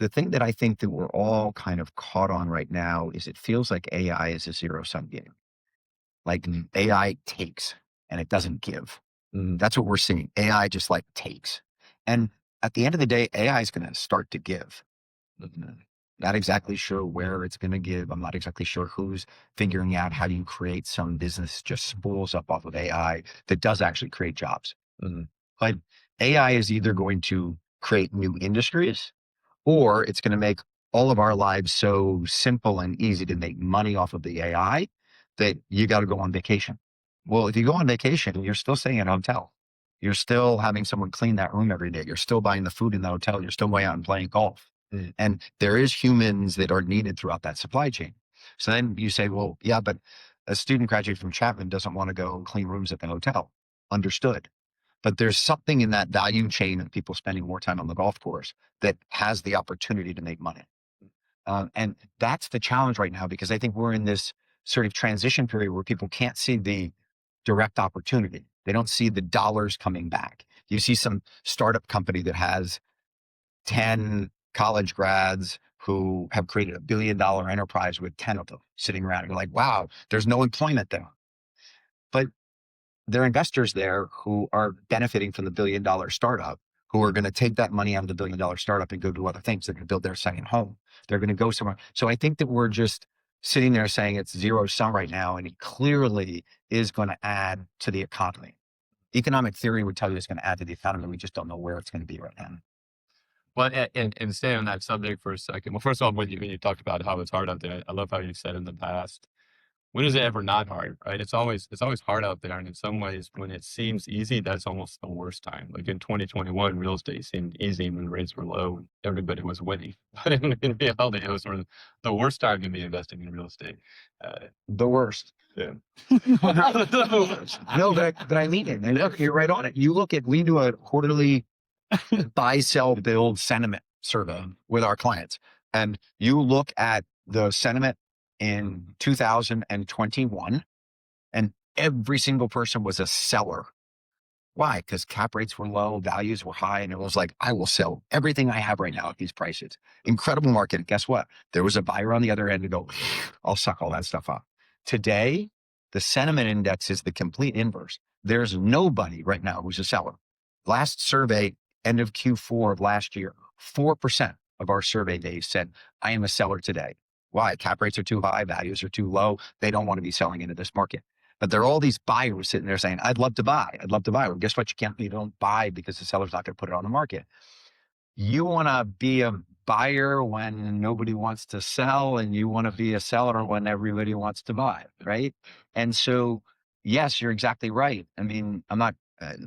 the thing that I think that we're all kind of caught on right now is it feels like AI is a zero sum game. Like AI takes and it doesn't give. That's what we're seeing. AI just like takes. And at the end of the day, AI is going to start to give. Not exactly sure where it's going to give. I'm not exactly sure who's figuring out how you create some business just spools up off of AI that does actually create jobs. But AI is either going to create new industries or it's going to make all of our lives so simple and easy to make money off of the AI that you got to go on vacation. Well, if you go on vacation, you're still staying at a hotel. You're still having someone clean that room every day. You're still buying the food in the hotel. You're still going out and playing golf. And there is humans that are needed throughout that supply chain. So then you say, well, yeah, but a student graduate from Chapman doesn't want to go clean rooms at the hotel. Understood. But there's something in that value chain of people spending more time on the golf course that has the opportunity to make money. And that's the challenge right now, because I think we're in this sort of transition period where people can't see the direct opportunity. They don't see the dollars coming back. You see some startup company that has 10 college grads who have created $1 billion enterprise with 10 of them sitting around. You're like, wow, there's no employment there. But there are investors there who are benefiting from the $1 billion startup, who are going to take that money out of the $1 billion startup and go do other things. They're going to build their second home. They're going to go somewhere. So I think that we're just sitting there saying it's zero sum right now, and it clearly is going to add to the economy. Economic theory would tell you it's going to add to the economy. We just don't know where it's going to be right now. Well, and stay on that subject for a second. Well, first of all, when you talked about how it's hard out there, I love how you said in the past, when is it ever not hard, right? It's always hard out there. And in some ways, when it seems easy, that's almost the worst time. Like in 2021, real estate seemed easy when rates were low. Everybody was winning. But in reality, it was sort of the worst time to be investing in real estate. The worst. Yeah. No, but I mean it. And look, you're right on it. We do a quarterly buy, sell, build sentiment survey with our clients. And you look at the sentiment in 2021, and every single person was a seller. Why? Because cap rates were low, values were high, and it was like, I will sell everything I have right now at these prices. Incredible market. And guess what? There was a buyer on the other end to go, I'll suck all that stuff up. Today, the sentiment index is the complete inverse. There's nobody right now who's a seller. Last survey, end of Q4 of last year, 4% of our survey days said, I am a seller today. Why? Cap rates are too high, values are too low. They don't want to be selling into this market. But there are all these buyers sitting there saying, I'd love to buy. I'd love to buy. Well, guess what? You don't buy because the seller's not going to put it on the market. You want to be a buyer when nobody wants to sell, and you want to be a seller when everybody wants to buy, right? And so, yes, you're exactly right. I mean,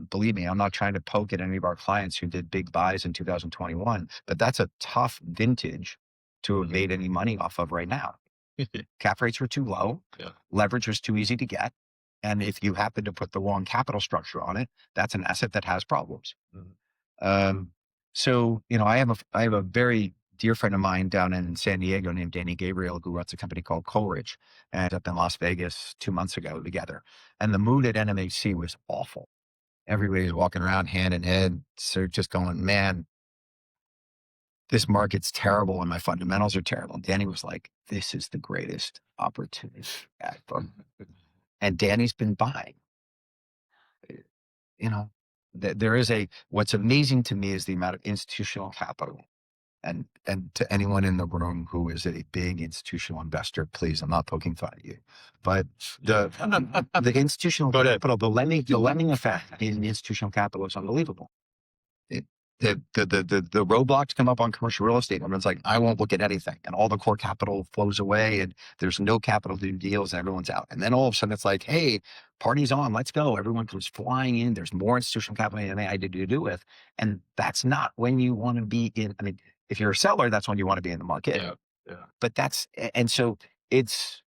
believe me, I'm not trying to poke at any of our clients who did big buys in 2021, but that's a tough vintage to have made any money off of right now. Cap rates were too low. Yeah. Leverage was too easy to get. And if you happen to put the wrong capital structure on it, that's an asset that has problems. So, I have a very dear friend of mine down in San Diego named Danny Gabriel, who runs a company called Coleridge, and up in Las Vegas 2 months ago together. And the mood at NMHC was awful. Everybody was walking around hand in hand, so just going, man, this market's terrible and my fundamentals are terrible. And Danny was like, this is the greatest opportunity ever. And Danny's been buying. What's amazing to me is the amount of institutional capital. And to anyone in the room who is a big institutional investor, please, I'm not poking fun at you, but the institutional capital, the lending effect in institutional capital is unbelievable. The roadblocks come up on commercial real estate. Everyone's like, I won't look at anything. And all the core capital flows away and there's no capital to do deals and everyone's out. And then all of a sudden it's like, hey, party's on, let's go. Everyone comes flying in. There's more institutional capital than I did to do with. And that's not when you want to be in. I mean, if you're a seller, that's when you want to be in the market. Yeah. But so it's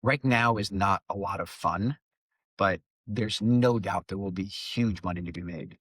right now is not a lot of fun, but there's no doubt there will be huge money to be made